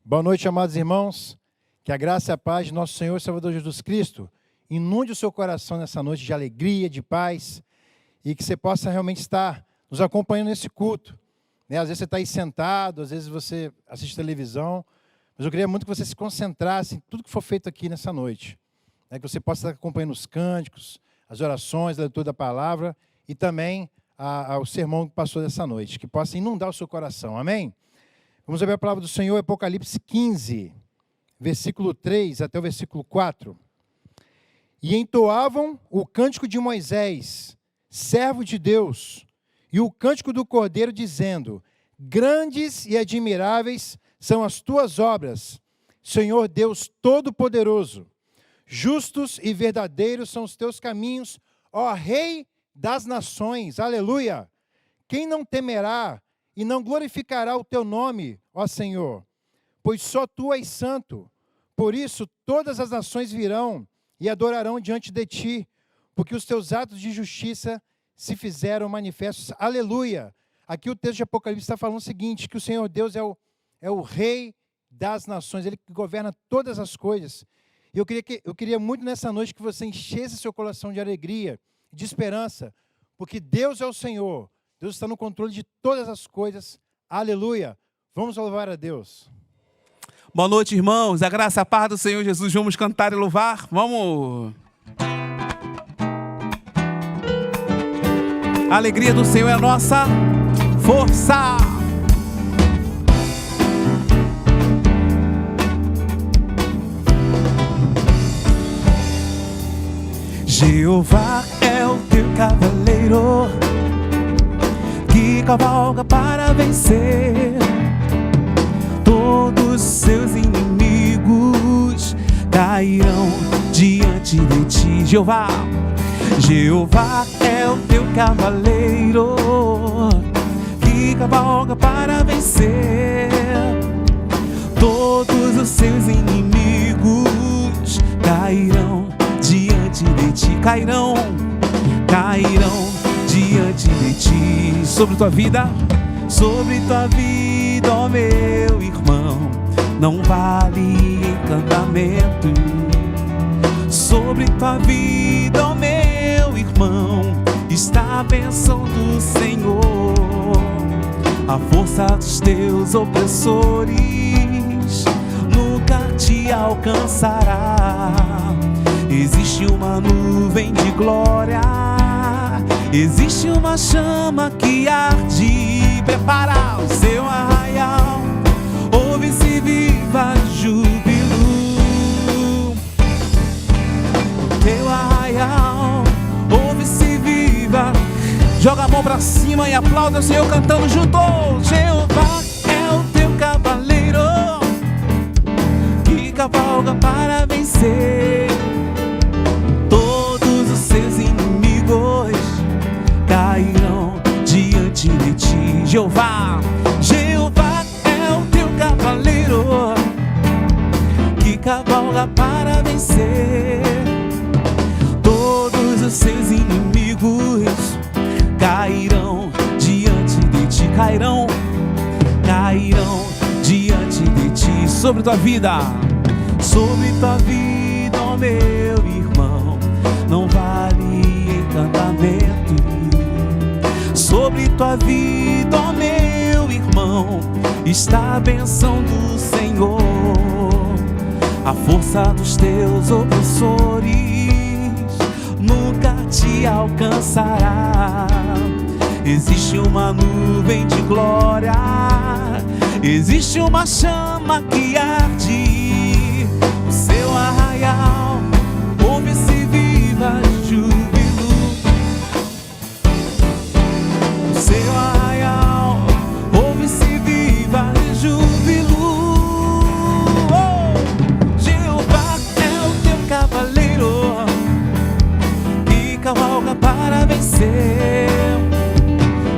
Boa noite, amados irmãos. Que a graça e a paz de nosso Senhor e Salvador Jesus Cristo inunde o seu coração nessa noite de alegria, de paz, e que você possa realmente estar nos acompanhando nesse culto. Às vezes você está aí sentado, às vezes você assiste televisão, mas eu queria muito que você se concentrasse em tudo que for feito aqui nessa noite. Que você possa estar acompanhando os cânticos, as orações, a leitura da palavra e também o sermão que passou dessa noite, que possa inundar o seu coração. Amém? Vamos ver a palavra do Senhor, Apocalipse 15, versículo 3 até o versículo 4. E entoavam o cântico de Moisés, servo de Deus, e o cântico do Cordeiro, dizendo: grandes e admiráveis são as tuas obras, Senhor Deus Todo-Poderoso. Justos e verdadeiros são os teus caminhos, ó Rei das nações. Aleluia! Quem não temerá e não glorificará o teu nome, ó Senhor? Pois só tu és santo. Por isso todas as nações virão e adorarão diante de ti, porque os teus atos de justiça se fizeram manifestos. Aleluia! Aqui o texto de Apocalipse está falando o seguinte, que o Senhor Deus é o Rei das nações, Ele que governa todas as coisas. E eu queria muito nessa noite que você enchesse seu coração de alegria, de esperança, porque Deus é o Senhor, Deus está no controle de todas as coisas. Aleluia! Vamos louvar a Deus. Boa noite, irmãos. A graça e a paz do Senhor Jesus. Vamos cantar e louvar? Vamos! A alegria do Senhor é a nossa força. Jeová é o teu cavaleiro, que cavalga para vencer. Todos seus inimigos cairão diante de ti. Jeová é o teu cavaleiro, que cavalga para vencer. Todos os seus inimigos cairão diante de ti. Cairão diante de ti. Sobre tua vida, ó meu irmão, não vale encantamento. Sobre tua vida, ó meu irmão, está a bênção do Senhor. A força dos teus opressores nunca te alcançará. Existe uma nuvem de glória, existe uma chama que arde. Prepara o seu arraial, ouve-se viva júbilo. O teu arraial, ouve-se viva. Joga a mão pra cima e aplauda o Senhor cantando junto. Jeová é o teu cavaleiro, que cavalga para vencer. Todos os seus inimigos cairão diante de ti. Jeová é o teu cavaleiro, que cavalga para vencer. Todos os seus inimigos cairão diante de ti. Cairão diante de ti. Sobre tua vida, ó meu irmão, não vale encantamento. Sobre tua vida, ó meu irmão, está a bênção do Senhor. A força dos teus opressores nunca te alcançará. Existe uma nuvem de glória, existe uma chama que arde. O seu arraial, ouve-se viva júbilo. O seu arraial, ouve-se viva júbilo. Oh! Jeová é o teu cavaleiro, que cavalga para vencer.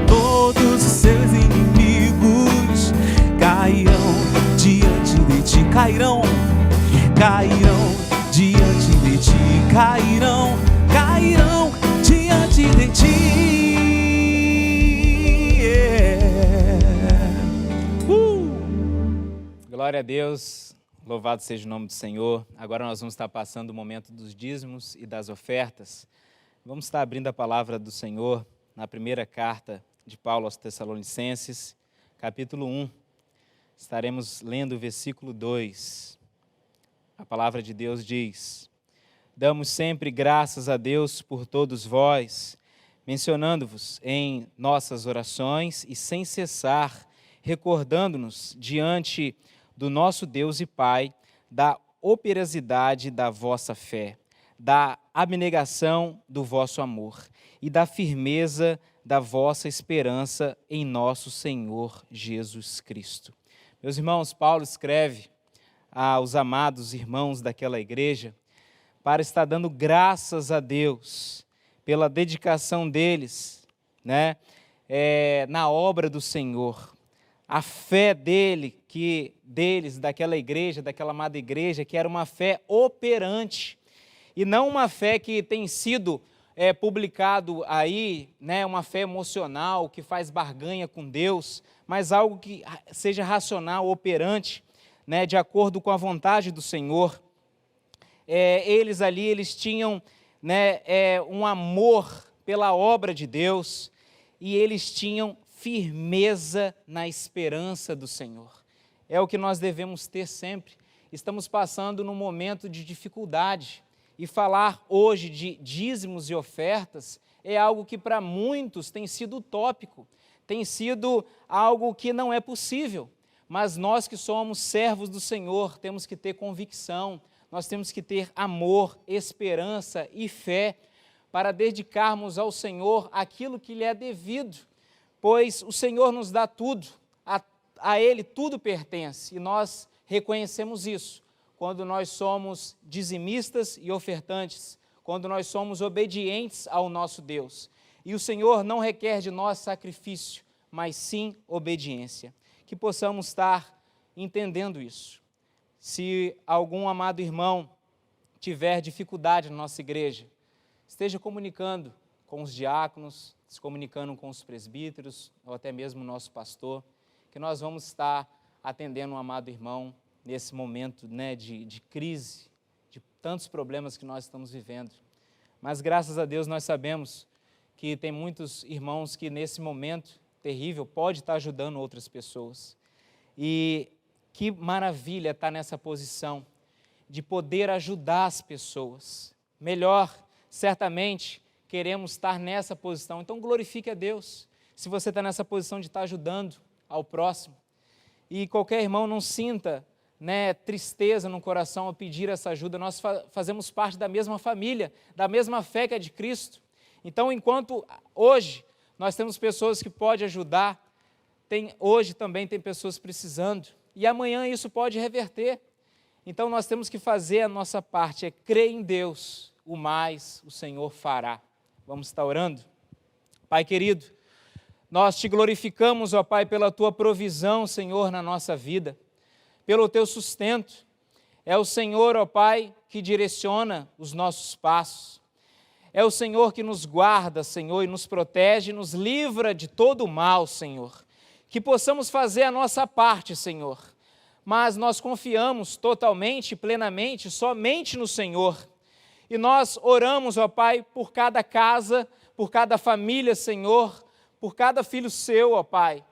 Todos os seus inimigos cairão diante de ti. Cairão diante de ti. Cairão diante de ti. Glória a Deus, louvado seja o nome do Senhor. Agora nós vamos estar passando o momento dos dízimos e das ofertas. Vamos estar abrindo a palavra do Senhor na primeira carta de Paulo aos Tessalonicenses, capítulo 1. Estaremos lendo o versículo 2. A palavra de Deus diz: Damos sempre graças a Deus por todos vós, mencionando-vos em nossas orações e sem cessar, recordando-nos diante do nosso Deus e Pai, da operosidade da vossa fé, da abnegação do vosso amor e da firmeza da vossa esperança em nosso Senhor Jesus Cristo. Meus irmãos, Paulo escreve aos amados irmãos daquela igreja para estar dando graças a Deus pela dedicação deles, na obra do Senhor. A fé deles, daquela igreja, daquela amada igreja, que era uma fé operante, e não uma fé que tem sido publicado aí, uma fé emocional, que faz barganha com Deus, mas algo que seja racional, operante, de acordo com a vontade do Senhor. Eles tinham um amor pela obra de Deus, e eles tinham firmeza na esperança do Senhor. É o que nós devemos ter sempre. Estamos passando num momento de dificuldade, e falar hoje de dízimos e ofertas é algo que para muitos tem sido utópico, tem sido algo que não é possível, mas nós que somos servos do Senhor temos que ter convicção, nós temos que ter amor, esperança e fé para dedicarmos ao Senhor aquilo que lhe é devido, pois o Senhor nos dá tudo, a Ele tudo pertence, e nós reconhecemos isso quando nós somos dizimistas e ofertantes, quando nós somos obedientes ao nosso Deus. E o Senhor não requer de nós sacrifício, mas sim obediência. Que possamos estar entendendo isso. Se algum amado irmão tiver dificuldade na nossa igreja, esteja comunicando com os diáconos, se comunicando com os presbíteros, ou até mesmo o nosso pastor, que nós vamos estar atendendo um amado irmão nesse momento de crise, de tantos problemas que nós estamos vivendo. Mas graças a Deus nós sabemos que tem muitos irmãos que nesse momento terrível pode estar ajudando outras pessoas. E que maravilha estar nessa posição de poder ajudar as pessoas. Melhor, certamente, queremos estar nessa posição. Então glorifique a Deus se você está nessa posição de estar ajudando ao próximo. E qualquer irmão não sinta tristeza no coração ao pedir essa ajuda. Nós fazemos parte da mesma família, da mesma fé que é de Cristo. Então, enquanto hoje nós temos pessoas que podem ajudar, hoje também tem pessoas precisando, e amanhã isso pode reverter. Então, nós temos que fazer a nossa parte, crer em Deus, o mais o Senhor fará. Vamos estar orando? Pai querido, nós te glorificamos, ó Pai, pela tua provisão, Senhor, na nossa vida, pelo teu sustento. É o Senhor, ó Pai, que direciona os nossos passos. É o Senhor que nos guarda, Senhor, e nos protege, nos livra de todo o mal, Senhor. Que possamos fazer a nossa parte, Senhor, mas nós confiamos totalmente, plenamente, somente no Senhor. E nós oramos, ó Pai, por cada casa, por cada família, Senhor, por cada filho seu, ó Pai,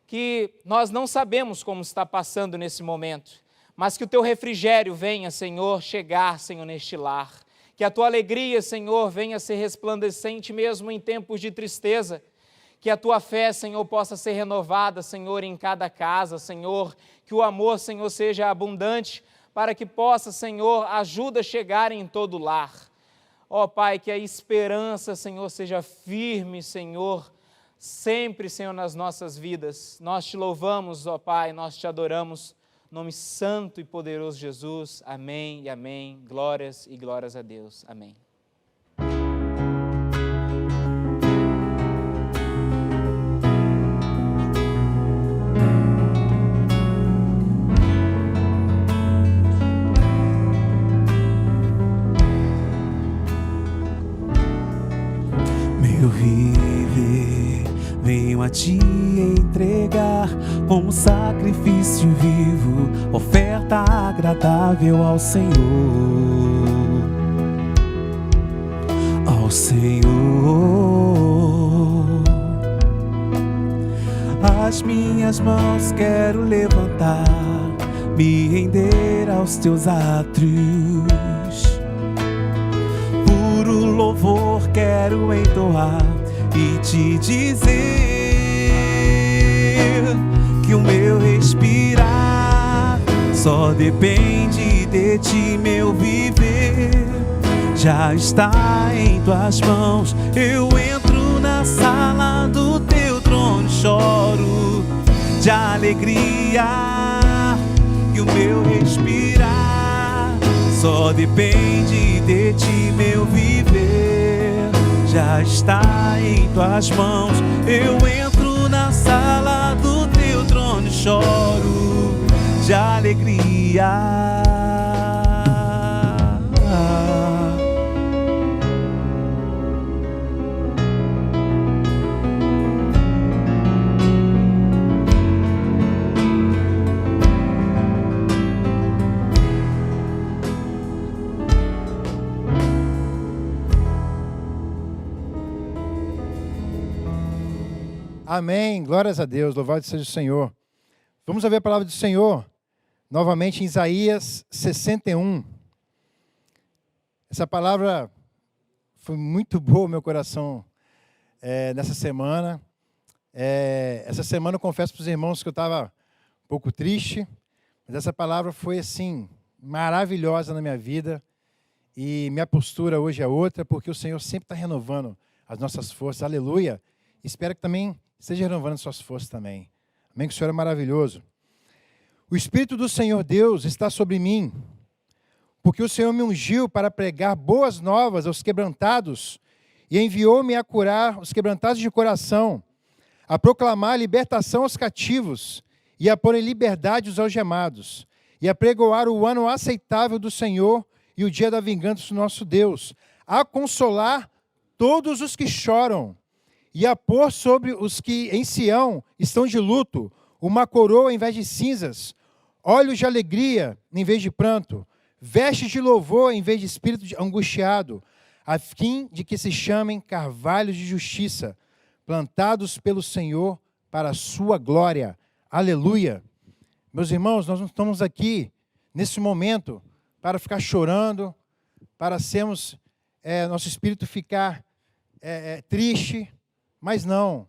que nós não sabemos como está passando nesse momento, mas que o teu refrigério venha, Senhor, chegar, Senhor, neste lar. Que a tua alegria, Senhor, venha ser resplandecente mesmo em tempos de tristeza. Que a tua fé, Senhor, possa ser renovada, Senhor, em cada casa, Senhor. Que o amor, Senhor, seja abundante para que possa, Senhor, ajuda a chegar em todo lar. Ó Pai, que a esperança, Senhor, seja firme, Senhor, sempre, Senhor, nas nossas vidas. Nós te louvamos, ó Pai, nós te adoramos, nome santo e poderoso de Jesus. Amém e amém. Glórias e glórias a Deus. Amém. Meu viver, venho a te entregar como sacrifício vivo, oferta agradável ao Senhor, ao Senhor. As minhas mãos quero levantar, me render aos teus átrios. Puro louvor quero entoar e te dizer que o meu respirar só depende de ti, meu viver já está em tuas mãos. Eu entro na sala do teu trono e choro de alegria, que o meu respirar só depende de ti, meu viver já está em tuas mãos. Eu entro na sala do teu trono e choro de alegria. Amém, glórias a Deus, louvado seja o Senhor. Vamos ouvir a palavra do Senhor, novamente em Isaías 61. Essa palavra foi muito boa ao meu coração nessa semana. Essa semana eu confesso para os irmãos que eu estava um pouco triste, mas essa palavra foi assim, maravilhosa na minha vida. E minha postura hoje é outra, porque o Senhor sempre está renovando as nossas forças, aleluia. Espero que também esteja renovando suas forças também. Amém, que o Senhor é maravilhoso. O Espírito do Senhor Deus está sobre mim, porque o Senhor me ungiu para pregar boas novas aos quebrantados e enviou-me a curar os quebrantados de coração, a proclamar a libertação aos cativos e a pôr em liberdade os algemados, e a pregoar o ano aceitável do Senhor e o dia da vingança do nosso Deus, a consolar todos os que choram, e a pôr sobre os que em Sião estão de luto uma coroa em vez de cinzas, olhos de alegria em vez de pranto, vestes de louvor em vez de espírito angustiado, a fim de que se chamem carvalhos de justiça, plantados pelo Senhor para a sua glória. Aleluia! Meus irmãos, nós não estamos aqui nesse momento para ficar chorando, para sermos, nosso espírito ficar triste. Mas não,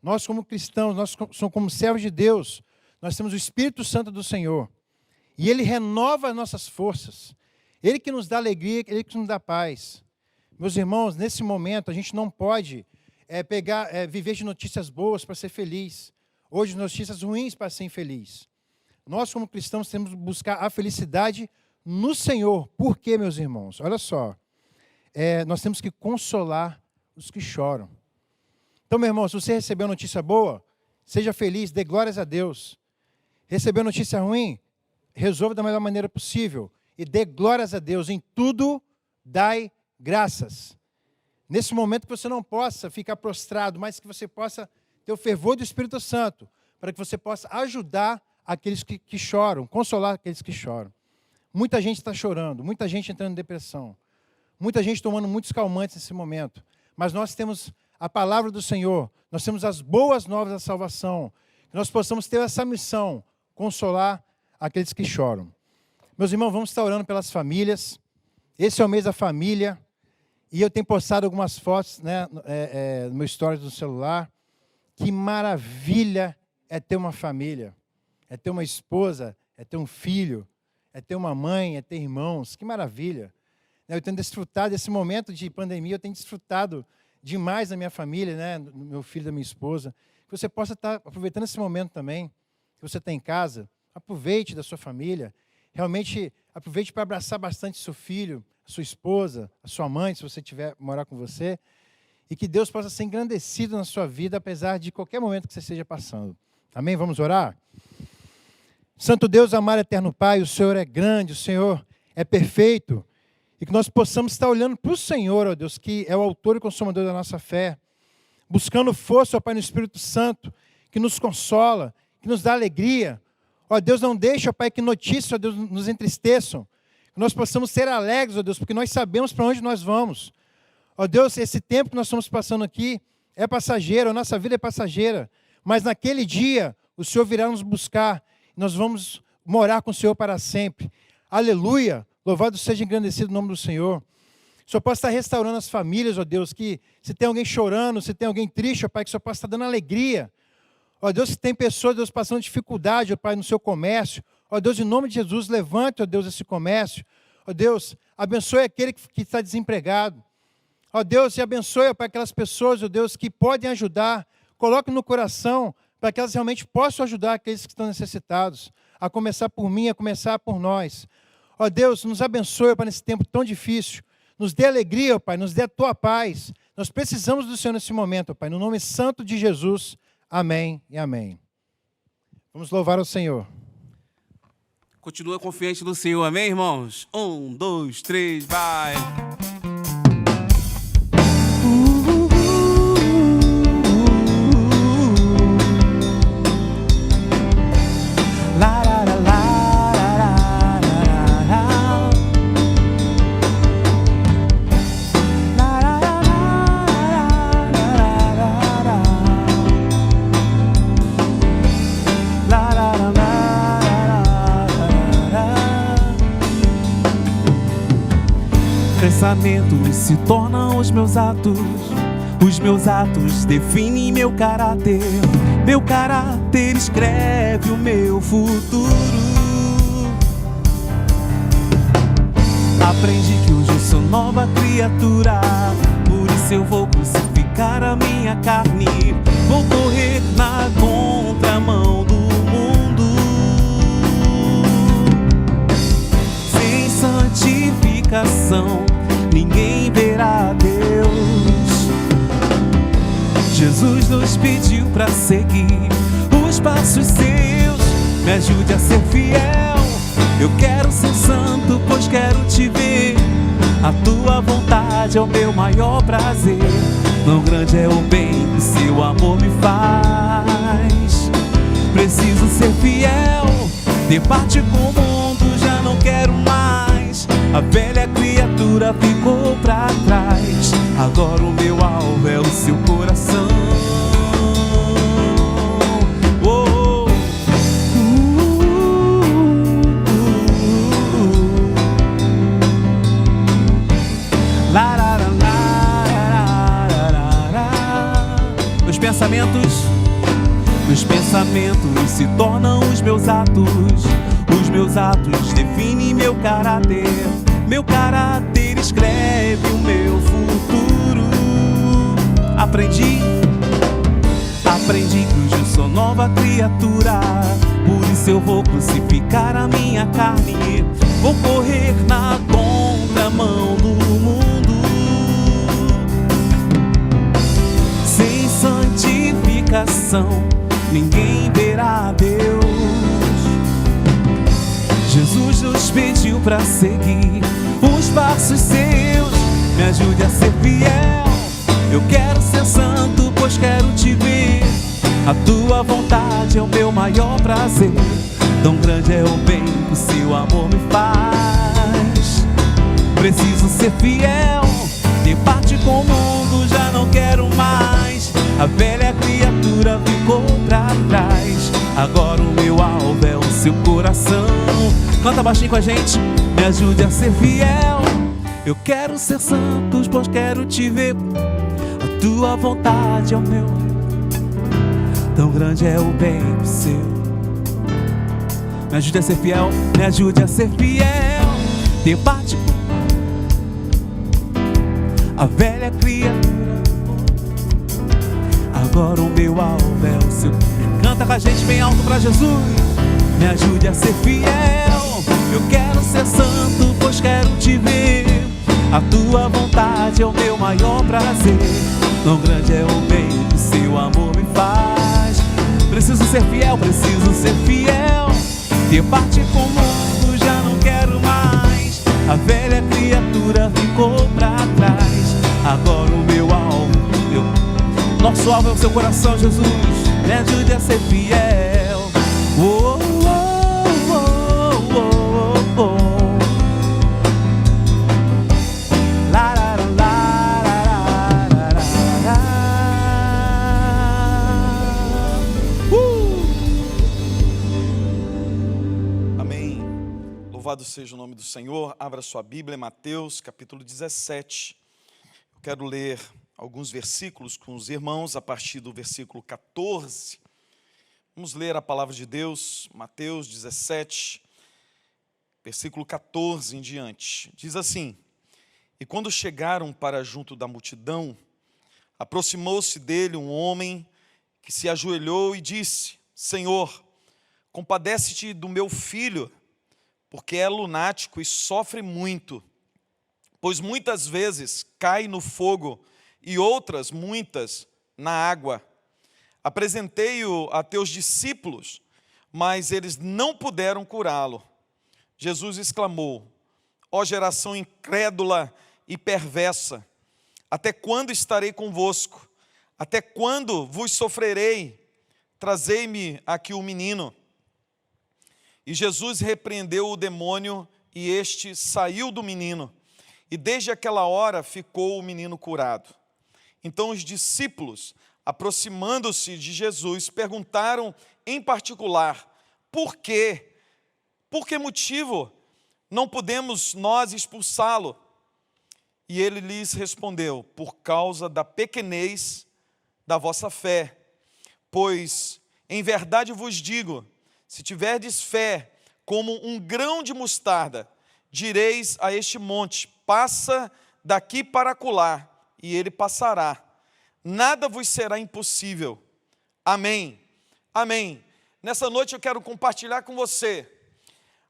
nós como cristãos, nós como servos de Deus, nós temos o Espírito Santo do Senhor. E Ele renova as nossas forças. Ele que nos dá alegria, Ele que nos dá paz. Meus irmãos, nesse momento a gente não pode viver de notícias boas para ser feliz. Ou de notícias ruins para ser infeliz. Nós como cristãos temos que buscar a felicidade no Senhor. Por quê, meus irmãos? Olha só, nós temos que consolar os que choram. Então, meu irmão, se você recebeu notícia boa, seja feliz, dê glórias a Deus. Recebeu notícia ruim, resolva da melhor maneira possível e dê glórias a Deus. Em tudo, dai graças. Nesse momento que você não possa ficar prostrado, mas que você possa ter o fervor do Espírito Santo, para que você possa ajudar aqueles que choram, consolar aqueles que choram. Muita gente está chorando, muita gente entrando em depressão, muita gente tomando muitos calmantes nesse momento, mas nós temos a palavra do Senhor, nós temos as boas novas da salvação, que nós possamos ter essa missão, consolar aqueles que choram. Meus irmãos, vamos estar orando pelas famílias. Esse é o mês da família, e eu tenho postado algumas fotos, no meu stories do celular. Que maravilha é ter uma família, é ter uma esposa, é ter um filho, é ter uma mãe, é ter irmãos. Que maravilha! Eu tenho desfrutado desse momento de pandemia, eu tenho desfrutado demais da minha família, do meu filho, da minha esposa. Que você possa estar aproveitando esse momento também, que você está em casa, aproveite da sua família, realmente aproveite para abraçar bastante seu filho, a sua esposa, a sua mãe, se você tiver morar com você, e que Deus possa ser engrandecido na sua vida, apesar de qualquer momento que você esteja passando. Amém? Vamos orar? Santo Deus, amado eterno Pai, o Senhor é grande, o Senhor é perfeito, e que nós possamos estar olhando para o Senhor, ó Deus, que é o autor e consumador da nossa fé, buscando força, ó Pai, no Espírito Santo, que nos consola, que nos dá alegria. Ó Deus, não deixa, ó Pai, que notícias, ó Deus, nos entristeçam. Que nós possamos ser alegres, ó Deus, porque nós sabemos para onde nós vamos. Ó Deus, esse tempo que nós estamos passando aqui é passageiro, a nossa vida é passageira. Mas naquele dia, o Senhor virá nos buscar. E nós vamos morar com o Senhor para sempre. Aleluia! Louvado seja engrandecido o nome do Senhor. O Senhor possa estar restaurando as famílias, ó Deus, que se tem alguém chorando, se tem alguém triste, ó Pai, que o Senhor possa estar dando alegria. Ó Deus, se tem pessoas, Deus, passando dificuldade, ó Pai, no seu comércio. Ó Deus, em nome de Jesus, levante, ó Deus, esse comércio. Ó Deus, abençoe aquele que está desempregado. Ó Deus, e abençoe, ó Pai, aquelas pessoas, ó Deus, que podem ajudar. Coloque no coração para que elas realmente possam ajudar aqueles que estão necessitados. A começar por mim, a começar por nós. Ó Deus, nos abençoe, ó Pai, nesse tempo tão difícil. Nos dê alegria, ó Pai, nos dê a Tua paz. Nós precisamos do Senhor nesse momento, ó Pai. No nome santo de Jesus. Amém e amém. Vamos louvar ao Senhor. Continua confiante no Senhor, amém, irmãos? 1, 2, 3, vai! Pensamentos se tornam os meus atos definem meu caráter escreve o meu futuro. Aprendi que hoje eu sou nova criatura, por isso eu vou crucificar a minha carne, vou correr na contramão do mundo. Sem santificação ninguém verá Deus. Jesus nos pediu para seguir os passos seus. Me ajude a ser fiel. Eu quero ser santo, pois quero te ver. A tua vontade é o meu maior prazer. Tão grande é o bem que seu amor me faz. Preciso ser fiel, ter parte com o mundo já não quero mais. A velha criatura ficou pra trás. Agora o meu alvo é o seu coração. Oh, Meus pensamentos se tornam os meus atos. Os meus atos definem meu caráter escreve o meu futuro. Aprendi que hoje eu sou nova criatura, por isso eu vou crucificar a minha carne, vou correr na contramão do mundo. Sem santificação ninguém verá Deus. Jesus nos pediu para seguir os passos seus. Me ajude a ser fiel. Eu quero ser santo, pois quero te ver. A tua vontade é o meu maior prazer. Tão grande é o bem que o seu amor me faz. Preciso ser fiel, ter parte com o mundo já não quero mais. A velha criatura ficou pra trás. Agora o meu alvo é o seu coração. Canta baixinho com a gente. Me ajude a ser fiel. Eu quero ser santo, pois quero te ver. A tua vontade é o meu. Tão grande é o bem seu. Me ajude a ser fiel. Me ajude a ser fiel. Ter parte com a velha criatura. Agora o meu alvo é o seu. Canta com a gente bem alto pra Jesus. Me ajude a ser fiel. Eu quero ser santo, pois quero te ver. A tua vontade é o meu maior prazer. Tão grande é o bem que seu amor me faz. Preciso ser fiel, preciso ser fiel. Ter parte com o mundo já não quero mais. A velha criatura ficou pra trás. Agora o meu alvo, nosso alvo é o seu coração, Jesus. Me ajude a ser fiel. Oh, oh, oh. Louvado seja o nome do Senhor. Abra sua Bíblia, Mateus, capítulo 17. Eu quero ler alguns versículos com os irmãos, a partir do versículo 14. Vamos ler a palavra de Deus, Mateus 17, versículo 14 em diante. Diz assim: E quando chegaram para junto da multidão, aproximou-se dele um homem que se ajoelhou e disse: Senhor, compadece-te do meu filho, porque é lunático e sofre muito, pois muitas vezes cai no fogo e outras muitas na água. Apresentei-o a teus discípulos, mas eles não puderam curá-lo. Jesus exclamou: Ó geração incrédula e perversa, até quando estarei convosco? Até quando vos sofrerei? Trazei-me aqui o menino. E Jesus repreendeu o demônio, e este saiu do menino. E desde aquela hora ficou o menino curado. Então os discípulos, aproximando-se de Jesus, perguntaram em particular: Por quê? Por que motivo não podemos nós expulsá-lo? E ele lhes respondeu: Por causa da pequenez da vossa fé. Pois, em verdade vos digo, se tiverdes fé como um grão de mostarda, direis a este monte: passa daqui para acolá, e ele passará. Nada vos será impossível. Amém. Amém. Nessa noite eu quero compartilhar com você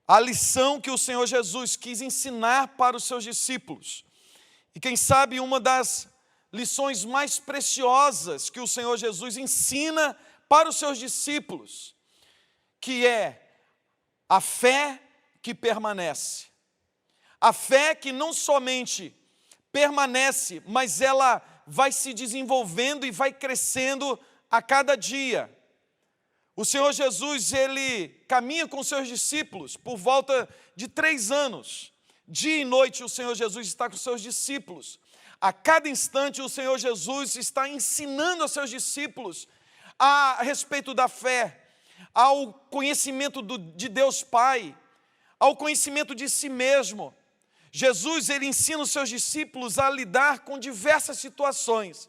a lição que o Senhor Jesus quis ensinar para os seus discípulos. E quem sabe uma das lições mais preciosas que o Senhor Jesus ensina para os seus discípulos, que é a fé que permanece. A fé que não somente permanece, mas ela vai se desenvolvendo e vai crescendo a cada dia. O Senhor Jesus, ele caminha com seus discípulos por volta de 3 anos. Dia e noite o Senhor Jesus está com seus discípulos. A cada instante o Senhor Jesus está ensinando aos seus discípulos a respeito da fé, ao conhecimento de Deus Pai, ao conhecimento de si mesmo. Jesus, ele ensina os seus discípulos a lidar com diversas situações.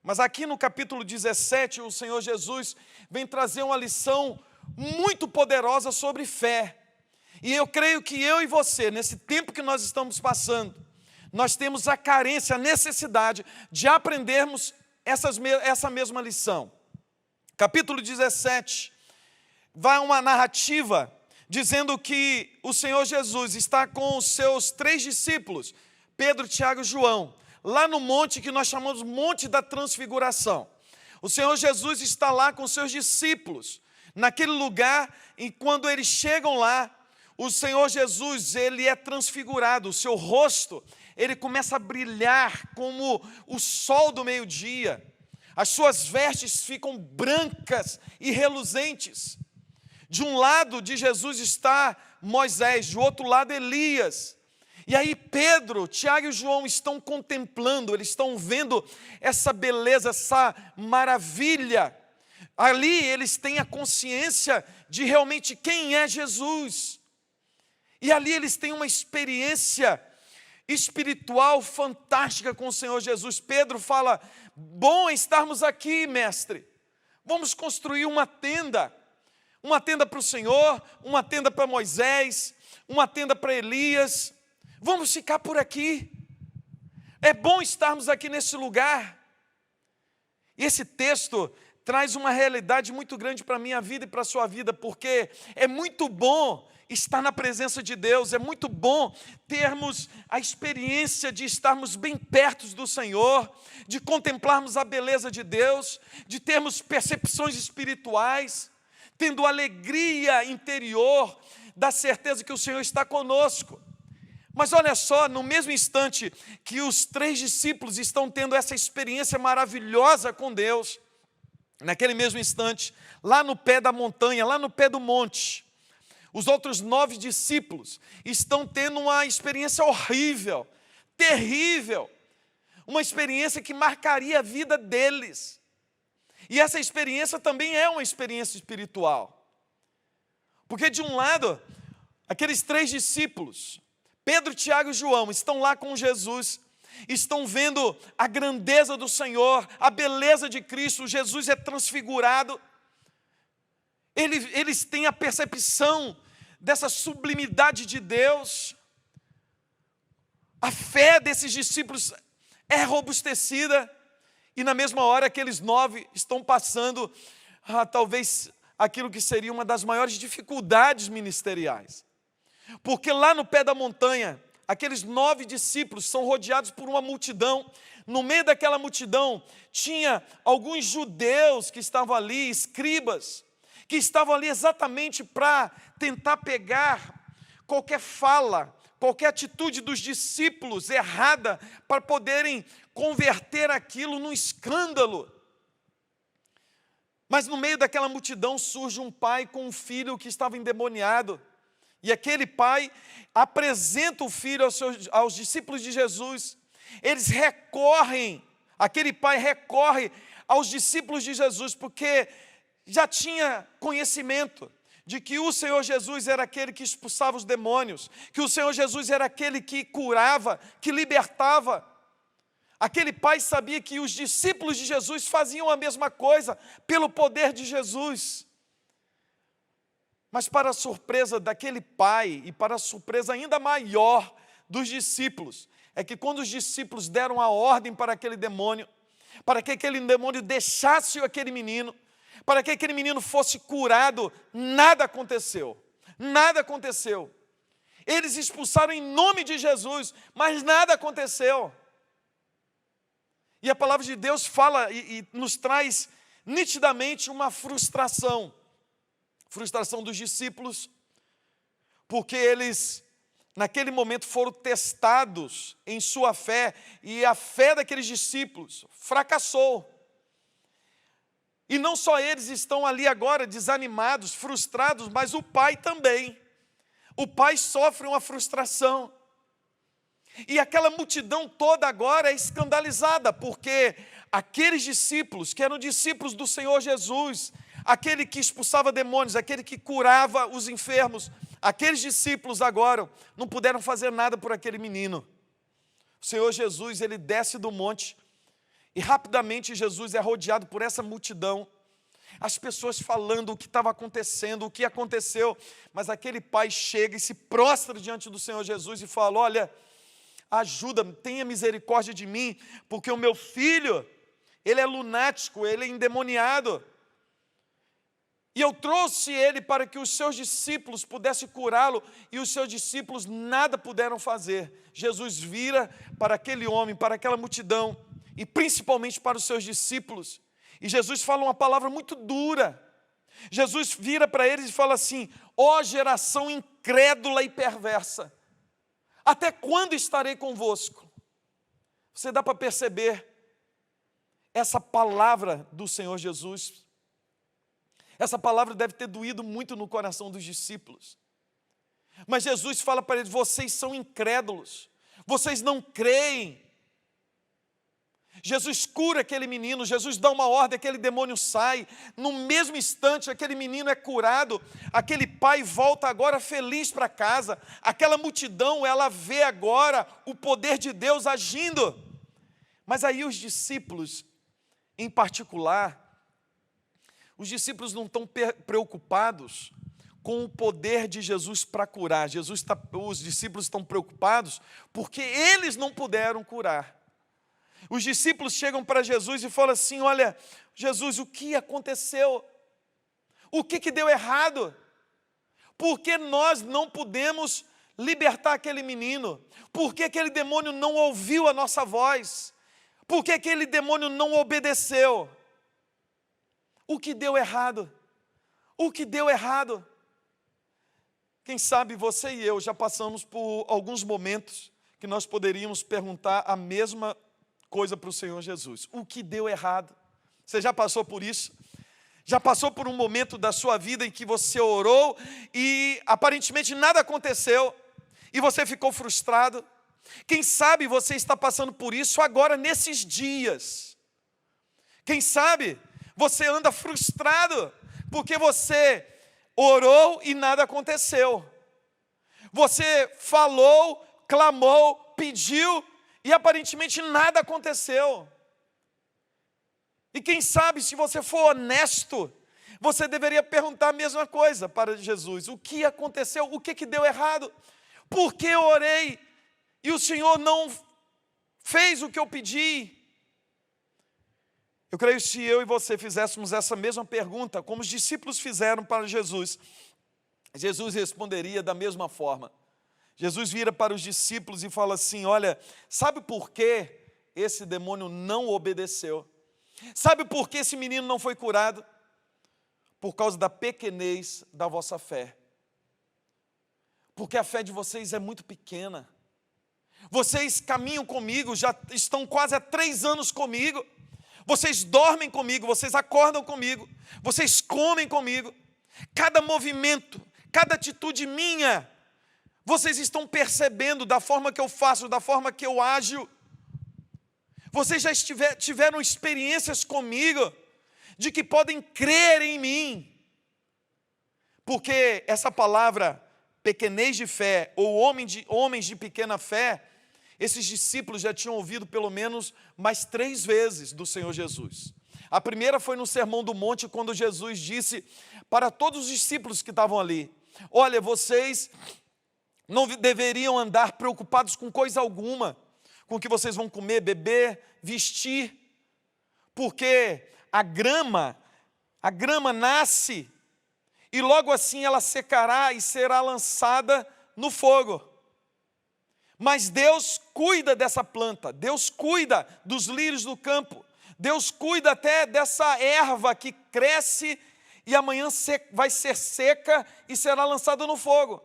Mas aqui no capítulo 17, o Senhor Jesus vem trazer uma lição muito poderosa sobre fé. E eu creio que eu e você, nesse tempo que nós estamos passando, nós temos a carência, a necessidade de aprendermos essa mesma lição. Capítulo 17, vai uma narrativa dizendo que o Senhor Jesus está com os seus 3 discípulos, Pedro, Tiago e João, lá no monte que nós chamamos Monte da Transfiguração. O Senhor Jesus está lá com os seus discípulos, naquele lugar, e quando eles chegam lá, o Senhor Jesus, ele é transfigurado, o seu rosto, ele começa a brilhar como o sol do meio-dia. As suas vestes ficam brancas e reluzentes. De um lado de Jesus está Moisés, do outro lado Elias. E aí Pedro, Tiago e João estão contemplando, eles estão vendo essa beleza, essa maravilha. Ali eles têm a consciência de realmente quem é Jesus. E ali eles têm uma experiência espiritual fantástica com o Senhor Jesus. Pedro fala: bom estarmos aqui, mestre. Vamos construir uma tenda para o Senhor, uma tenda para Moisés, uma tenda para Elias. Vamos ficar por aqui. É bom estarmos aqui nesse lugar. E esse texto traz uma realidade muito grande para a minha vida e para a sua vida, porque é muito bom estar na presença de Deus, é muito bom termos a experiência de estarmos bem perto do Senhor, de contemplarmos a beleza de Deus, de termos percepções espirituais, tendo alegria interior da certeza que o Senhor está conosco. Mas olha só, no mesmo instante que os 3 discípulos estão tendo essa experiência maravilhosa com Deus, naquele mesmo instante, lá no pé da montanha, lá no pé do monte, os outros 9 discípulos estão tendo uma experiência horrível, terrível, uma experiência que marcaria a vida deles. E essa experiência também é uma experiência espiritual. Porque de um lado, Aqueles 3 discípulos, Pedro, Tiago e João, estão lá com Jesus, estão vendo a grandeza do Senhor, a beleza de Cristo. Jesus é transfigurado. Eles têm a percepção dessa sublimidade de Deus. A fé desses discípulos é robustecida. E na mesma hora, aqueles 9 estão passando, talvez, aquilo que seria uma das maiores dificuldades ministeriais. Porque lá no pé da montanha, aqueles 9 discípulos são rodeados por uma multidão. No meio daquela multidão, tinha alguns judeus que estavam ali, escribas, que estavam ali exatamente para tentar pegar qualquer fala, qualquer atitude dos discípulos errada, para poderem converter aquilo num escândalo. Mas no meio daquela multidão surge um pai com um filho que estava endemoniado. E aquele pai apresenta o filho aos discípulos de Jesus. Eles aquele pai recorre aos discípulos de Jesus, porque já tinha conhecimento de que o Senhor Jesus era aquele que expulsava os demônios, que o Senhor Jesus era aquele que curava, que libertava. Aquele pai sabia que os discípulos de Jesus faziam a mesma coisa pelo poder de Jesus. Mas para a surpresa daquele pai e para a surpresa ainda maior dos discípulos, é que quando os discípulos deram a ordem para aquele demônio, para que aquele demônio deixasse aquele menino, para que aquele menino fosse curado, nada aconteceu. Nada aconteceu. Eles expulsaram em nome de Jesus, mas nada aconteceu. E a palavra de Deus fala e nos traz nitidamente uma frustração. Frustração dos discípulos, porque eles, naquele momento, foram testados em sua fé, e a fé daqueles discípulos fracassou. E não só eles estão ali agora desanimados, frustrados, mas o pai também. O pai sofre uma frustração. E aquela multidão toda agora é escandalizada, porque aqueles discípulos, que eram discípulos do Senhor Jesus, aquele que expulsava demônios, aquele que curava os enfermos, aqueles discípulos agora não puderam fazer nada por aquele menino. O Senhor Jesus, ele desce do monte, e rapidamente Jesus é rodeado por essa multidão, as pessoas falando o que estava acontecendo, o que aconteceu, mas aquele pai chega e se prostra diante do Senhor Jesus e fala: olha, ajuda-me, tenha misericórdia de mim, porque o meu filho, ele é lunático, ele é endemoniado, e eu trouxe ele para que os seus discípulos pudessem curá-lo, e os seus discípulos nada puderam fazer. Jesus vira para aquele homem, para aquela multidão, e principalmente para os seus discípulos, e Jesus fala uma palavra muito dura. Jesus vira para eles e fala assim: ó geração incrédula e perversa, até quando estarei convosco? Você dá para perceber essa palavra do Senhor Jesus. Essa palavra deve ter doído muito no coração dos discípulos. Mas Jesus fala para eles: vocês são incrédulos, vocês não creem. Jesus cura aquele menino, Jesus dá uma ordem, aquele demônio sai. No mesmo instante, aquele menino é curado. Aquele pai volta agora feliz para casa. Aquela multidão, ela vê agora o poder de Deus agindo. Mas aí os discípulos, em particular, os discípulos não estão preocupados com o poder de Jesus para curar. Os discípulos estão preocupados porque eles não puderam curar. Os discípulos chegam para Jesus e falam assim: olha, Jesus, o que aconteceu? O que deu errado? Por que nós não pudemos libertar aquele menino? Por que aquele demônio não ouviu a nossa voz? Por que aquele demônio não obedeceu? O que deu errado? O que deu errado? Quem sabe você e eu já passamos por alguns momentos que nós poderíamos perguntar a mesma coisa para o Senhor Jesus: o que deu errado? Você já passou por isso? Já passou por um momento da sua vida em que você orou e aparentemente nada aconteceu e você ficou frustrado? Quem sabe você está passando por isso agora nesses dias? Quem sabe você anda frustrado porque você orou e nada aconteceu? Você falou, clamou, pediu e aparentemente nada aconteceu. E quem sabe, se você for honesto, você deveria perguntar a mesma coisa para Jesus. O que aconteceu? O que deu errado? Por que eu orei e o Senhor não fez o que eu pedi? Eu creio que se eu e você fizéssemos essa mesma pergunta, como os discípulos fizeram para Jesus, Jesus responderia da mesma forma. Jesus vira para os discípulos e fala assim: olha, sabe por que esse demônio não obedeceu? Sabe por que esse menino não foi curado? Por causa da pequenez da vossa fé. Porque a fé de vocês é muito pequena. Vocês caminham comigo, já estão quase há 3 anos comigo. Vocês dormem comigo, vocês acordam comigo, vocês comem comigo. Cada movimento, cada atitude minha, vocês estão percebendo da forma que eu faço, da forma que eu ajo. Vocês já tiveram experiências comigo de que podem crer em mim. Porque essa palavra, pequenez de fé, ou homens de pequena fé, esses discípulos já tinham ouvido pelo menos mais 3 vezes do Senhor Jesus. A primeira foi no Sermão do Monte, quando Jesus disse para todos os discípulos que estavam ali: olha, vocês não deveriam andar preocupados com coisa alguma, com o que vocês vão comer, beber, vestir, porque a grama nasce e logo assim ela secará e será lançada no fogo. Mas Deus cuida dessa planta, Deus cuida dos lírios do campo, Deus cuida até dessa erva que cresce e amanhã vai ser seca e será lançada no fogo.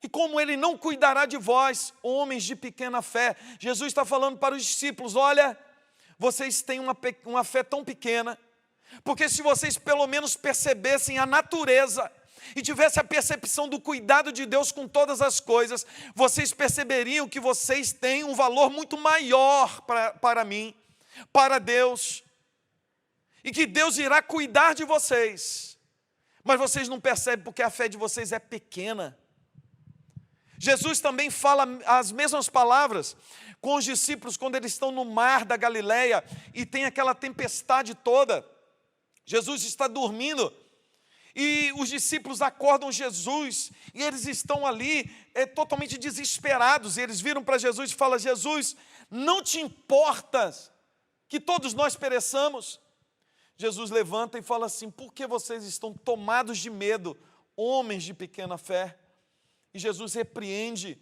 E como Ele não cuidará de vós, homens de pequena fé? Jesus está falando para os discípulos: olha, vocês têm uma fé tão pequena, porque se vocês pelo menos percebessem a natureza e tivessem a percepção do cuidado de Deus com todas as coisas, vocês perceberiam que vocês têm um valor muito maior para mim, para Deus, e que Deus irá cuidar de vocês, mas vocês não percebem porque a fé de vocês é pequena. Jesus também fala as mesmas palavras com os discípulos quando eles estão no mar da Galileia e tem aquela tempestade toda. Jesus está dormindo e os discípulos acordam Jesus e eles estão ali totalmente desesperados. E eles viram para Jesus e falam: Jesus, não te importas que todos nós pereçamos? Jesus levanta e fala assim: por que vocês estão tomados de medo, homens de pequena fé? E Jesus repreende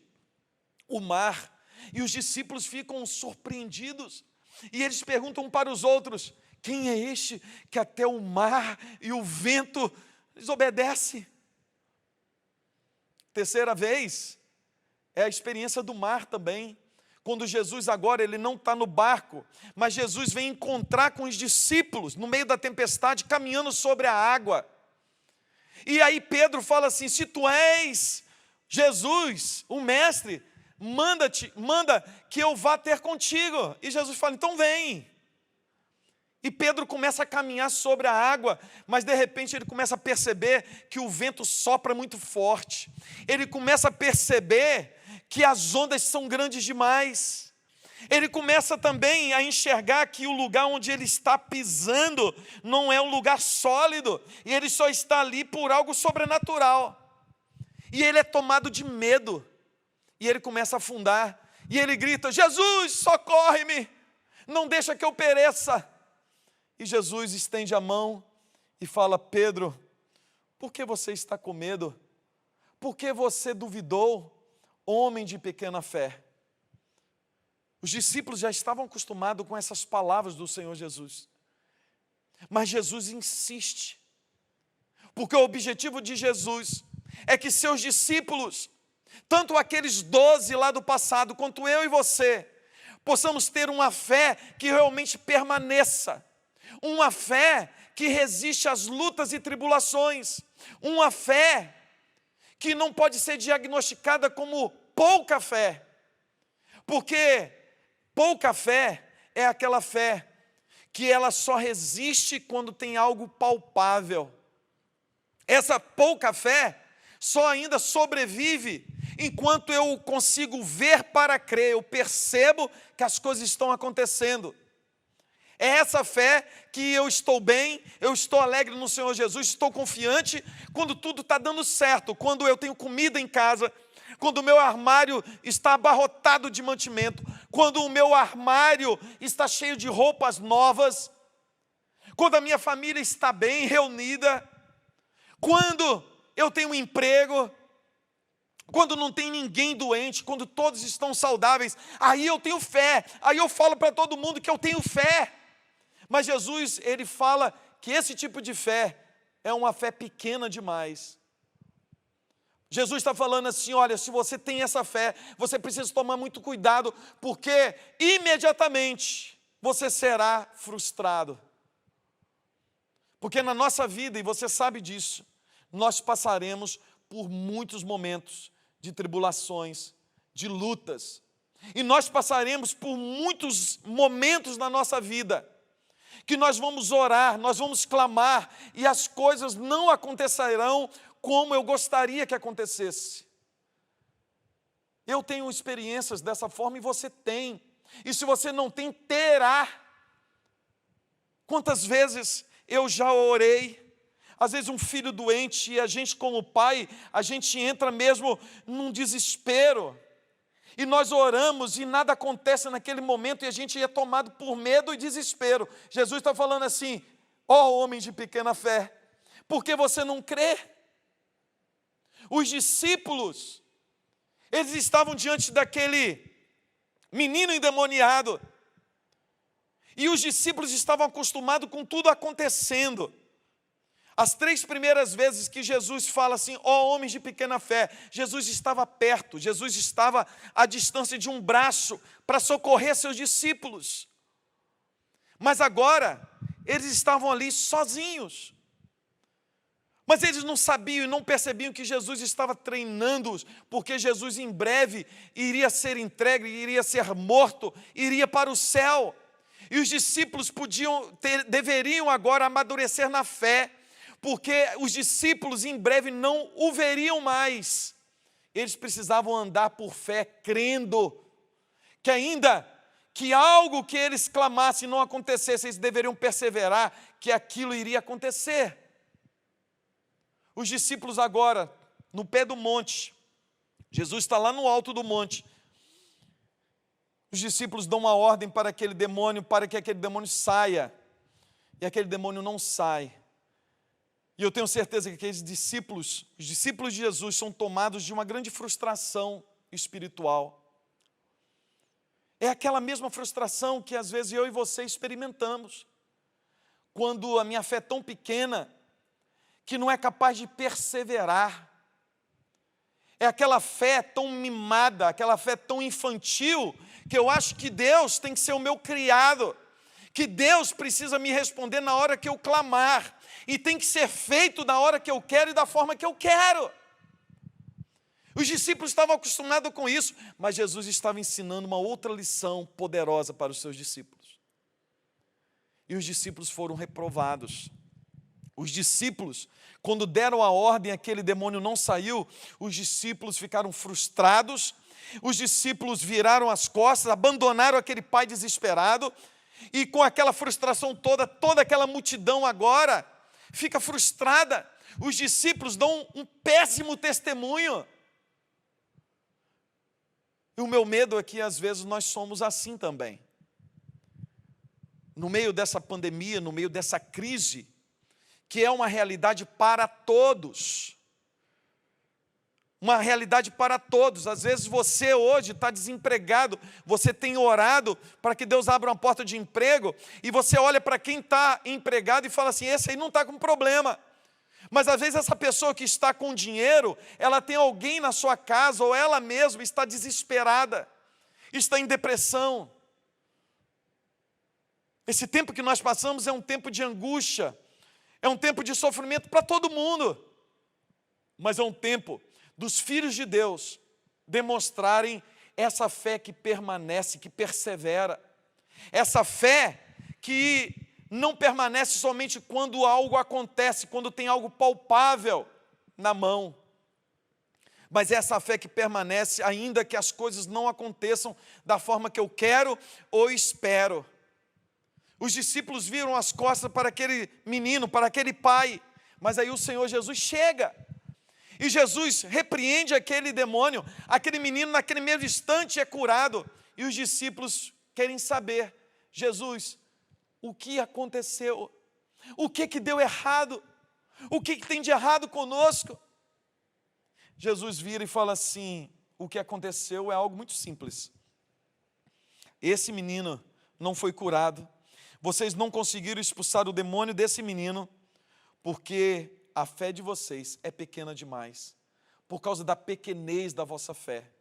o mar e os discípulos ficam surpreendidos e eles perguntam para os outros: quem é este que até o mar e o vento lhes obedece? Terceira vez é a experiência do mar também, quando Jesus agora ele não está no barco, mas Jesus vem encontrar com os discípulos no meio da tempestade, caminhando sobre a água. E aí Pedro fala assim: se tu és Jesus, o mestre, manda que eu vá ter contigo. E Jesus fala: então vem. E Pedro começa a caminhar sobre a água, mas de repente ele começa a perceber que o vento sopra muito forte. Ele começa a perceber que as ondas são grandes demais. Ele começa também a enxergar que o lugar onde ele está pisando não é um lugar sólido, e ele só está ali por algo sobrenatural. E ele é tomado de medo, e ele começa a afundar, e ele grita: Jesus, socorre-me, não deixa que eu pereça. E Jesus estende a mão e fala: Pedro, por que você está com medo? Por que você duvidou, homem de pequena fé? Os discípulos já estavam acostumados com essas palavras do Senhor Jesus, mas Jesus insiste, porque o objetivo de Jesus é que seus discípulos, tanto aqueles 12 lá do passado, quanto eu e você, possamos ter uma fé que realmente permaneça, uma fé que resiste às lutas e tribulações, uma fé que não pode ser diagnosticada como pouca fé, porque pouca fé é aquela fé que ela só resiste quando tem algo palpável. Essa pouca fé só ainda sobrevive enquanto eu consigo ver para crer, eu percebo que as coisas estão acontecendo. É essa fé que eu estou bem, eu estou alegre no Senhor Jesus, estou confiante quando tudo está dando certo, quando eu tenho comida em casa, quando o meu armário está abarrotado de mantimento, quando o meu armário está cheio de roupas novas, quando a minha família está bem reunida, quando eu tenho um emprego, quando não tem ninguém doente, quando todos estão saudáveis, aí eu tenho fé, aí eu falo para todo mundo que eu tenho fé. Mas Jesus, ele fala que esse tipo de fé é uma fé pequena demais. Jesus está falando assim, olha, se você tem essa fé, você precisa tomar muito cuidado, porque imediatamente você será frustrado. Porque na nossa vida, e você sabe disso, nós passaremos por muitos momentos de tribulações, de lutas. E nós passaremos por muitos momentos na nossa vida que nós vamos orar, nós vamos clamar, e as coisas não acontecerão como eu gostaria que acontecesse. Eu tenho experiências dessa forma e você tem. E se você não tem, terá. Quantas vezes eu já orei, às vezes um filho doente, e a gente como pai, a gente entra mesmo num desespero. E nós oramos e nada acontece naquele momento e a gente é tomado por medo e desespero. Jesus está falando assim, ó homem de pequena fé, por que você não crê? Os discípulos, eles estavam diante daquele menino endemoniado. E os discípulos estavam acostumados com tudo acontecendo. As 3 primeiras vezes que Jesus fala assim, ó homens de pequena fé, Jesus estava perto, Jesus estava à distância de um braço para socorrer seus discípulos. Mas agora, eles estavam ali sozinhos. Mas eles não sabiam e não percebiam que Jesus estava treinando-os, porque Jesus em breve iria ser entregue, iria ser morto, iria para o céu. E os discípulos deveriam agora amadurecer na fé, porque os discípulos em breve não o veriam mais. Eles precisavam andar por fé, crendo que ainda que algo que eles clamassem não acontecesse, eles deveriam perseverar que aquilo iria acontecer. Os discípulos agora, no pé do monte, Jesus está lá no alto do monte, os discípulos dão uma ordem para aquele demônio, para que aquele demônio saia, e aquele demônio não sai. E eu tenho certeza que aqueles discípulos, os discípulos de Jesus, são tomados de uma grande frustração espiritual. É aquela mesma frustração que às vezes eu e você experimentamos, quando a minha fé é tão pequena, que não é capaz de perseverar. É aquela fé tão mimada, aquela fé tão infantil, que eu acho que Deus tem que ser o meu criado, que Deus precisa me responder na hora que eu clamar, e tem que ser feito na hora que eu quero e da forma que eu quero. Os discípulos estavam acostumados com isso, mas Jesus estava ensinando uma outra lição poderosa para os seus discípulos. E os discípulos foram reprovados. Os discípulos, quando deram a ordem, aquele demônio não saiu, os discípulos ficaram frustrados, os discípulos viraram as costas, abandonaram aquele pai desesperado, e com aquela frustração toda aquela multidão agora fica frustrada. Os discípulos dão um péssimo testemunho. E o meu medo é que às vezes nós somos assim também. No meio dessa pandemia, no meio dessa crise, que é uma realidade para todos. Uma realidade para todos. Às vezes você hoje está desempregado, você tem orado para que Deus abra uma porta de emprego, e você olha para quem está empregado e fala assim, esse aí não está com problema. Mas às vezes essa pessoa que está com dinheiro, ela tem alguém na sua casa, ou ela mesma está desesperada, está em depressão. Esse tempo que nós passamos é um tempo de angústia, é um tempo de sofrimento para todo mundo, mas é um tempo dos filhos de Deus demonstrarem essa fé que permanece, que persevera. Essa fé que não permanece somente quando algo acontece, quando tem algo palpável na mão. Mas é essa fé que permanece ainda que as coisas não aconteçam da forma que eu quero ou espero. Os discípulos viram as costas para aquele menino, para aquele pai, mas aí o Senhor Jesus chega. E Jesus repreende aquele demônio, aquele menino naquele mesmo instante é curado. E os discípulos querem saber, Jesus, o que aconteceu? O que deu errado? O que tem de errado conosco? Jesus vira e fala assim, o que aconteceu é algo muito simples. Esse menino não foi curado. Vocês não conseguiram expulsar o demônio desse menino, porque a fé de vocês é pequena demais, por causa da pequenez da vossa fé.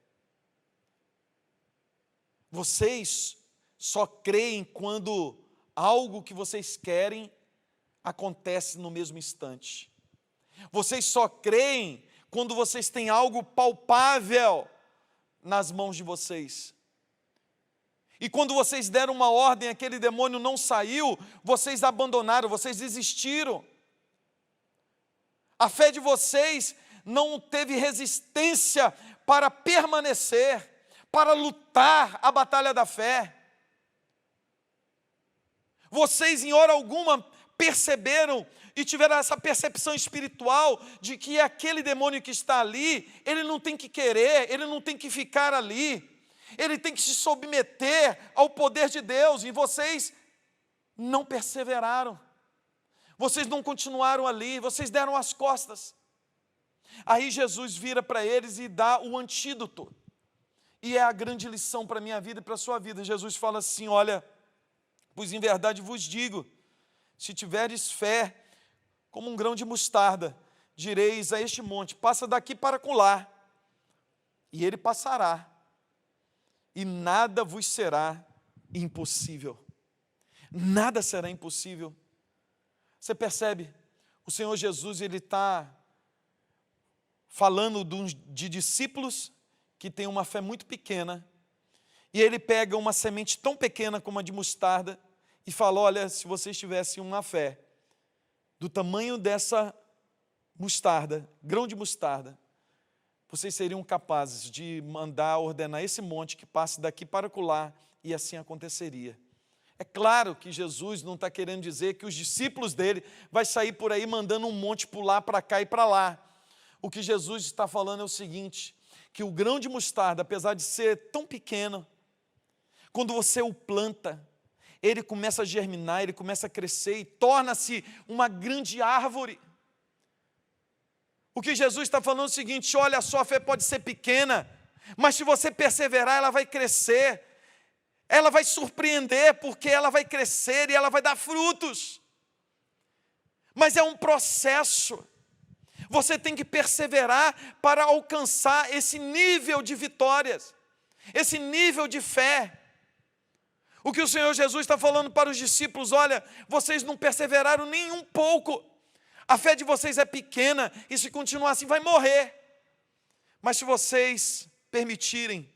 Vocês só creem quando algo que vocês querem acontece no mesmo instante. Vocês só creem quando vocês têm algo palpável nas mãos de vocês. E quando vocês deram uma ordem, aquele demônio não saiu, vocês abandonaram, vocês desistiram. A fé de vocês não teve resistência para permanecer, para lutar a batalha da fé. Vocês, em hora alguma, perceberam e tiveram essa percepção espiritual de que aquele demônio que está ali, ele não tem que querer, ele não tem que ficar ali, ele tem que se submeter ao poder de Deus, e vocês não perseveraram. Vocês não continuaram ali, vocês deram as costas. Aí Jesus vira para eles e dá o antídoto. E é a grande lição para a minha vida e para a sua vida. Jesus fala assim, olha, pois em verdade vos digo, se tiveres fé como um grão de mostarda, direis a este monte, passa daqui para acolá, e ele passará, e nada vos será impossível. Nada será impossível. Você percebe? O Senhor Jesus, ele está falando de discípulos que têm uma fé muito pequena, e ele pega uma semente tão pequena como a de mostarda, e fala, olha, se vocês tivessem uma fé do tamanho dessa mostarda, grão de mostarda, vocês seriam capazes de mandar ordenar esse monte que passe daqui para acolá, e assim aconteceria. É claro que Jesus não está querendo dizer que os discípulos dele vai sair por aí mandando um monte pular para cá e para lá. O que Jesus está falando é o seguinte, que o grão de mostarda, apesar de ser tão pequeno, quando você o planta, ele começa a germinar, ele começa a crescer e torna-se uma grande árvore. O que Jesus está falando é o seguinte, olha, a sua fé pode ser pequena, mas se você perseverar, ela vai crescer. Ela vai surpreender, porque ela vai crescer e ela vai dar frutos. Mas é um processo. Você tem que perseverar para alcançar esse nível de vitórias, esse nível de fé. O que o Senhor Jesus está falando para os discípulos, olha, vocês não perseveraram nem um pouco. A fé de vocês é pequena e se continuar assim vai morrer. Mas se vocês permitirem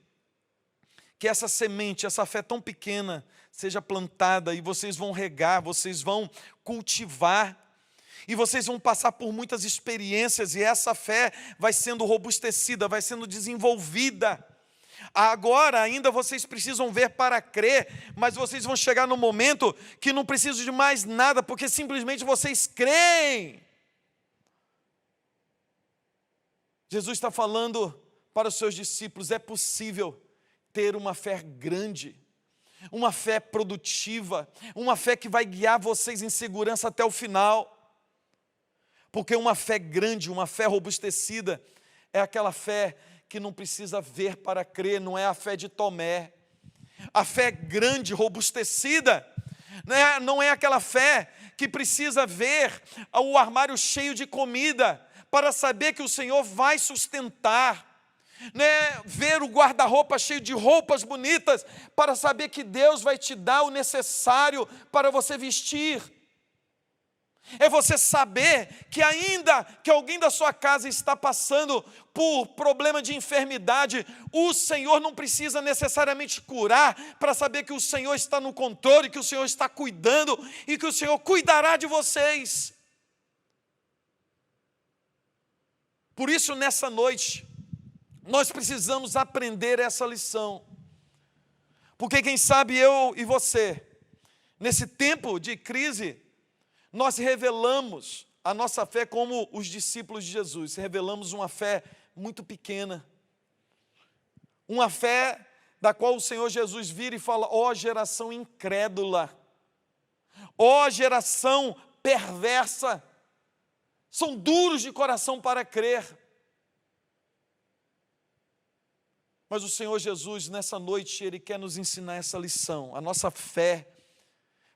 que essa semente, essa fé tão pequena seja plantada e vocês vão regar, vocês vão cultivar e vocês vão passar por muitas experiências e essa fé vai sendo robustecida, vai sendo desenvolvida. Agora ainda vocês precisam ver para crer, mas vocês vão chegar no momento que não precisam de mais nada, porque simplesmente vocês creem. Jesus está falando para os seus discípulos, é possível ter uma fé grande, uma fé produtiva, uma fé que vai guiar vocês em segurança até o final. Porque uma fé grande, uma fé robustecida, é aquela fé que não precisa ver para crer, não é a fé de Tomé. A fé grande, robustecida, não é aquela fé que precisa ver o armário cheio de comida para saber que o Senhor vai sustentar. Ver o guarda-roupa cheio de roupas bonitas para saber que Deus vai te dar o necessário para você vestir. É você saber que ainda que alguém da sua casa está passando por problema de enfermidade, o Senhor não precisa necessariamente curar para saber que o Senhor está no controle, que o Senhor está cuidando e que o Senhor cuidará de vocês. Por isso, nessa noite, Nós precisamos aprender essa lição. Porque quem sabe eu e você, nesse tempo de crise, nós revelamos a nossa fé como os discípulos de Jesus. Revelamos uma fé muito pequena. Uma fé da qual o Senhor Jesus vira e fala: ó geração incrédula, ó geração perversa, são duros de coração para crer. Mas o Senhor Jesus, nessa noite, Ele quer nos ensinar essa lição. A nossa fé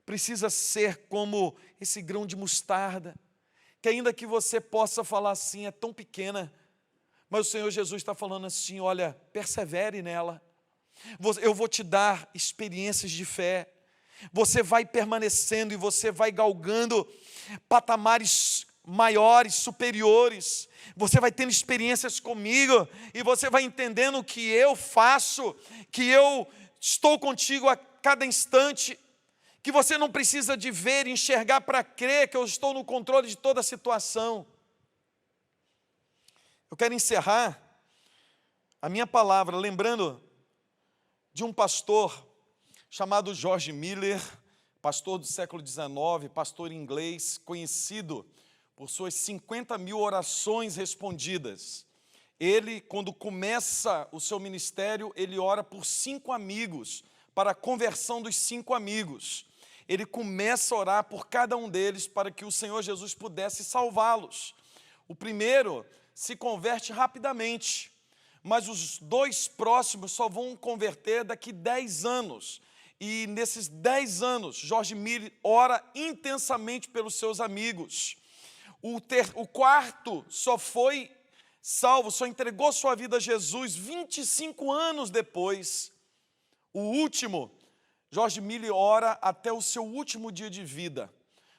precisa ser como esse grão de mostarda, que ainda que você possa falar assim, é tão pequena, mas o Senhor Jesus está falando assim: olha, persevere nela. Eu vou te dar experiências de fé. Você vai permanecendo e você vai galgando patamares maiores, superiores. Você vai tendo experiências comigo e você vai entendendo que eu faço, que eu estou contigo a cada instante, que você não precisa de ver e enxergar para crer que eu estou no controle de toda a situação. Eu quero encerrar a minha palavra lembrando de um pastor chamado George Miller, pastor do século XIX, pastor inglês, conhecido por suas 50.000 orações respondidas. Ele, quando começa o seu ministério, ele ora por 5 amigos, para a conversão dos 5 amigos. Ele começa a orar por cada um deles para que o Senhor Jesus pudesse salvá-los. O primeiro se converte rapidamente, mas os 2 próximos só vão converter daqui 10 anos. E nesses 10 anos, George Miller ora intensamente pelos seus amigos. O quarto só foi salvo, só entregou sua vida a Jesus 25 anos depois. O último, George Miller ora até o seu último dia de vida.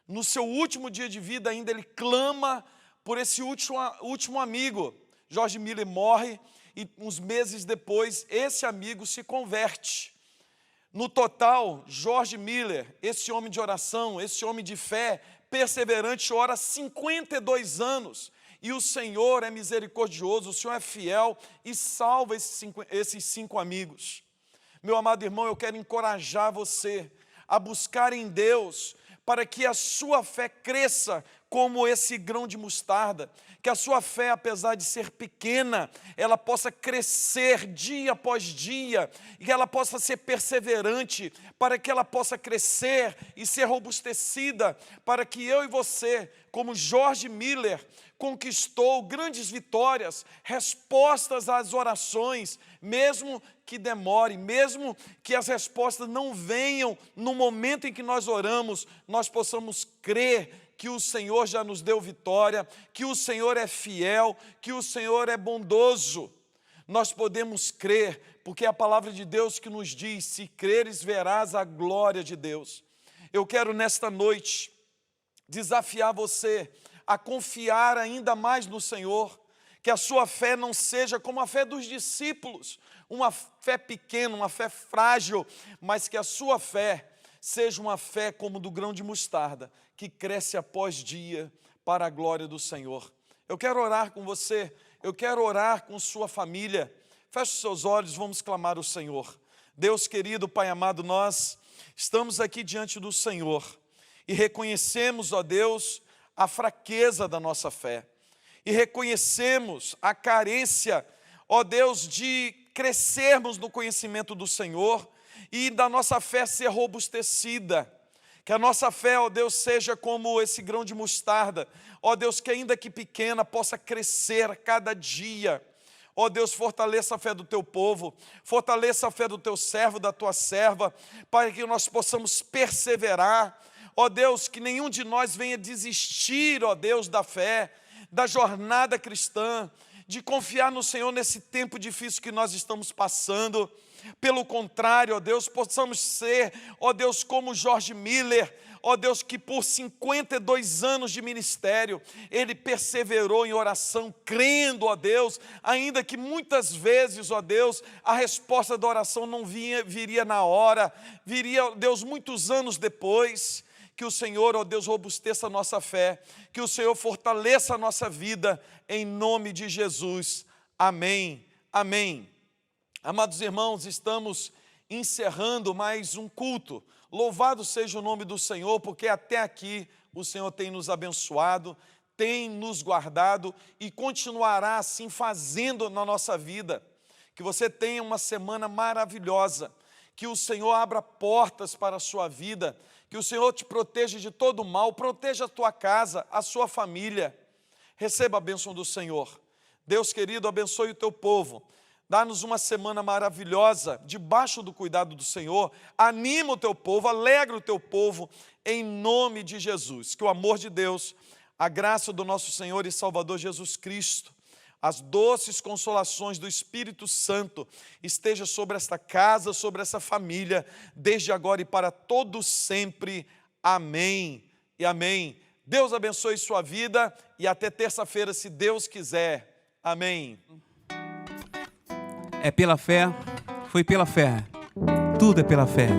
No seu último dia de vida ainda ele clama por esse último amigo. George Miller morre e uns meses depois esse amigo se converte. No total, George Miller, esse homem de oração, esse homem de fé, perseverante, ora 52 anos. E o Senhor é misericordioso, o Senhor é fiel e salva esses 5 amigos. Meu amado irmão, eu quero encorajar você a buscar em Deus para que a sua fé cresça como esse grão de mostarda, que a sua fé, apesar de ser pequena, ela possa crescer dia após dia, e que ela possa ser perseverante, para que ela possa crescer e ser robustecida, para que eu e você, como George Miller, conquistou grandes vitórias, respostas às orações, mesmo que demore, mesmo que as respostas não venham no momento em que nós oramos, nós possamos crer que o Senhor já nos deu vitória, que o Senhor é fiel, que o Senhor é bondoso. Nós podemos crer, porque é a palavra de Deus que nos diz: se creres, verás a glória de Deus. Eu quero nesta noite desafiar você a confiar ainda mais no Senhor, que a sua fé não seja como a fé dos discípulos, uma fé pequena, uma fé frágil, mas que a sua fé seja uma fé como do grão de mostarda, que cresce após dia para a glória do Senhor. Eu quero orar com você, eu quero orar com sua família. Feche os seus olhos, vamos clamar ao Senhor. Deus querido, Pai amado, nós estamos aqui diante do Senhor e reconhecemos, ó Deus, a fraqueza da nossa fé. E reconhecemos a carência, ó Deus, de crescermos no conhecimento do Senhor e da nossa fé ser robustecida. Que a nossa fé, ó Deus, seja como esse grão de mostarda. Ó Deus, que ainda que pequena, possa crescer a cada dia. Ó Deus, fortaleça a fé do teu povo, fortaleça a fé do teu servo, da tua serva, para que nós possamos perseverar. Ó Deus, que nenhum de nós venha desistir, ó Deus, da fé, da jornada cristã, de confiar no Senhor nesse tempo difícil que nós estamos passando. Pelo contrário, ó Deus, possamos ser, ó Deus, como George Miller, ó Deus, que por 52 anos de ministério, ele perseverou em oração, crendo, ó Deus, ainda que muitas vezes, ó Deus, a resposta da oração não viria na hora, viria, ó Deus, muitos anos depois. Que o Senhor, ó Deus, robusteça a nossa fé, que o Senhor fortaleça a nossa vida, em nome de Jesus. Amém, amém. Amados irmãos, estamos encerrando mais um culto. Louvado seja o nome do Senhor, porque até aqui o Senhor tem nos abençoado, tem nos guardado e continuará assim fazendo na nossa vida. Que você tenha uma semana maravilhosa, que o Senhor abra portas para a sua vida, que o Senhor te proteja de todo mal, proteja a tua casa, a sua família. Receba a bênção do Senhor. Deus querido, abençoe o teu povo. Dá-nos uma semana maravilhosa, debaixo do cuidado do Senhor. Anima o teu povo, alegra o teu povo, em nome de Jesus. Que o amor de Deus, a graça do nosso Senhor e Salvador Jesus Cristo, as doces consolações do Espírito Santo esteja sobre esta casa, sobre essa família, desde agora e para todo sempre. Amém e amém. Deus abençoe sua vida e até terça-feira, se Deus quiser. Amém. É pela fé, foi pela fé, tudo é pela fé.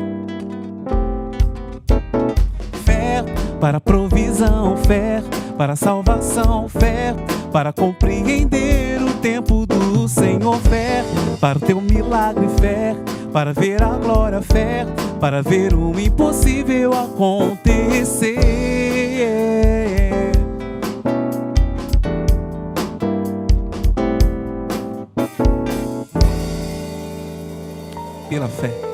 Fé para provisão, fé para salvação, fé para compreender o tempo do Senhor, fé para o teu milagre, fé para ver a glória, fé para ver o impossível acontecer. Pela fé.